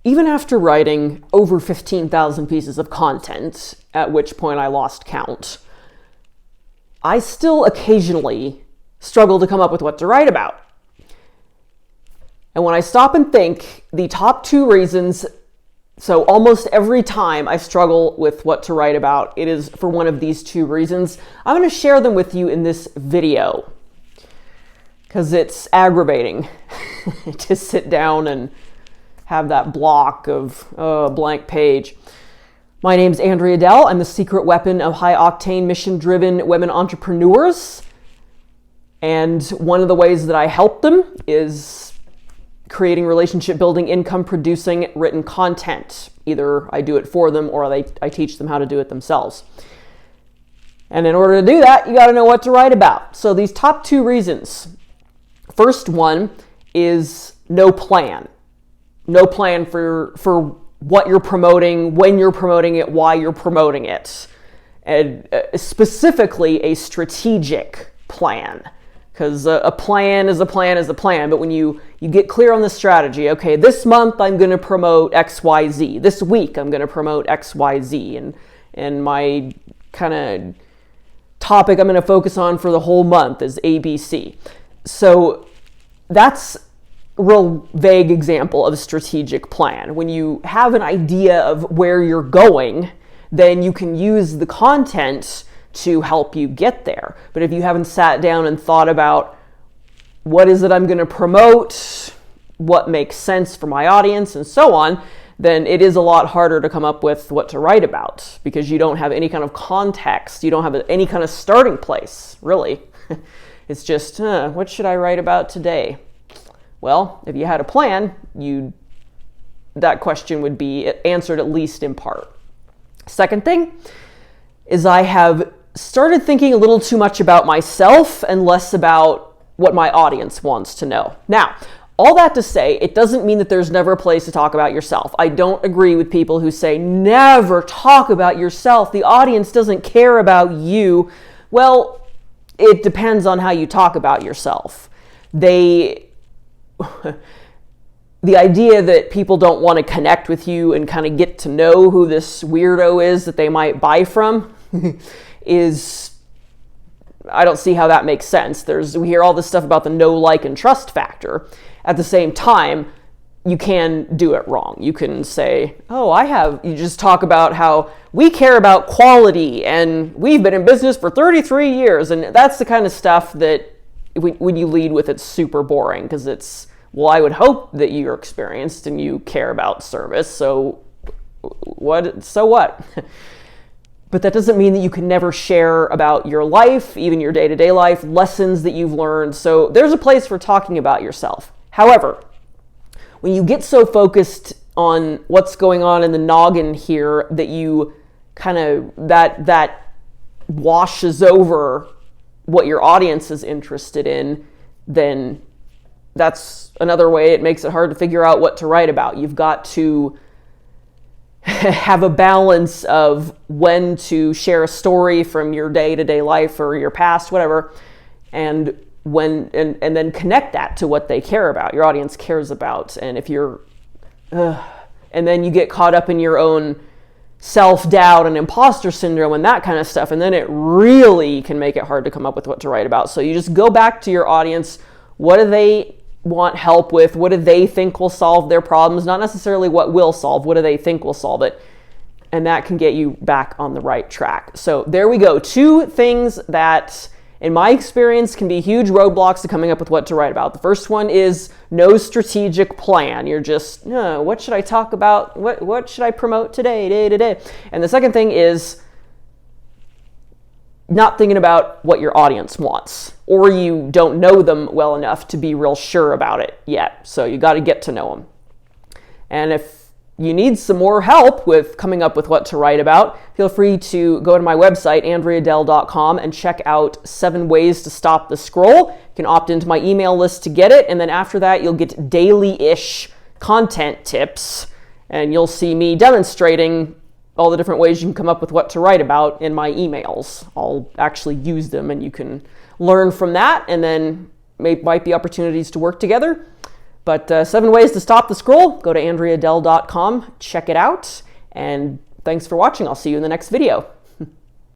even after writing over 15,000 pieces of content, at which point I lost count, I still occasionally struggle to come up with what to write about. And when I stop and think, the top 2 reasons, so almost every time I struggle with what to write about, it is for one of these 2 reasons. I'm going to share them with you in this video because it's aggravating to sit down and have that block of a blank page. My name's Andrea Dell. I'm the secret weapon of high-octane, mission-driven women entrepreneurs. And one of the ways that I help them is creating relationship-building, income-producing written content. Either I do it for them or I teach them how to do it themselves. And in order to do that, you got to know what to write about. So these top 2 reasons. First one is no plan. No plan for what you're promoting, when you're promoting it, why you're promoting it. And specifically a strategic plan. Because a plan is a plan is a plan, but when you get clear on the strategy, okay, this month I'm going to promote XYZ. This week I'm going to promote XYZ. And my kind of topic I'm going to focus on for the whole month is ABC. So that's a real vague example of a strategic plan. When you have an idea of where you're going, then you can use the content to help you get there. But if you haven't sat down and thought about what is it I'm going to promote, what makes sense for my audience, and so on, then it is a lot harder to come up with what to write about because you don't have any kind of context. You don't have any kind of starting place, really. It's just, what should I write about today? Well, if you had a plan, that question would be answered at least in part. Second thing is I have started thinking a little too much about myself and less about what my audience wants to know. Now, all that to say, it doesn't mean that there's never a place to talk about yourself. I don't agree with people who say, never talk about yourself. The audience doesn't care about you. Well, it depends on how you talk about yourself. The idea that people don't want to connect with you and kind of get to know who this weirdo is that they might buy from I don't see how that makes sense. We hear all this stuff about the know, like, and trust factor. At the same time, you can do it wrong. You can say, you just talk about how we care about quality and we've been in business for 33 years. And that's the kind of stuff that when you lead with, it's super boring because I would hope that you're experienced and you care about service. So what? But that doesn't mean that you can never share about your life, even your day-to-day life, lessons that you've learned. So there's a place for talking about yourself. However, when you get so focused on what's going on in the noggin here that you kind of, that washes over what your audience is interested in, then that's another way it makes it hard to figure out what to write about. You've got to have a balance of when to share a story from your day-to-day life or your past, whatever, and then connect that to what they care about, your audience cares about. And if you're, and then you get caught up in your own self-doubt and imposter syndrome and that kind of stuff, and then it really can make it hard to come up with what to write about. So you just go back to your audience. What do they want help with? What do they think will solve their problems? Not necessarily what will solve. What do they think will solve it? And that can get you back on the right track. So there we go. 2 things that, in my experience, can be huge roadblocks to coming up with what to write about. The first one is no strategic plan. You're just, what should I talk about? What should I promote today? And the second thing is not thinking about what your audience wants, or you don't know them well enough to be real sure about it yet. So you got to get to know them. And if you need some more help with coming up with what to write about, feel free to go to my website, andreadell.com, and check out 7 ways to stop the scroll. You can opt into my email list to get it. And then after that, you'll get daily-ish content tips, and you'll see me demonstrating all the different ways you can come up with what to write about in my emails. I'll actually use them, and you can learn from that, and then might be opportunities to work together. But 7 Ways to Stop the Scroll, go to AndreaDell.com, check it out, and thanks for watching. I'll see you in the next video.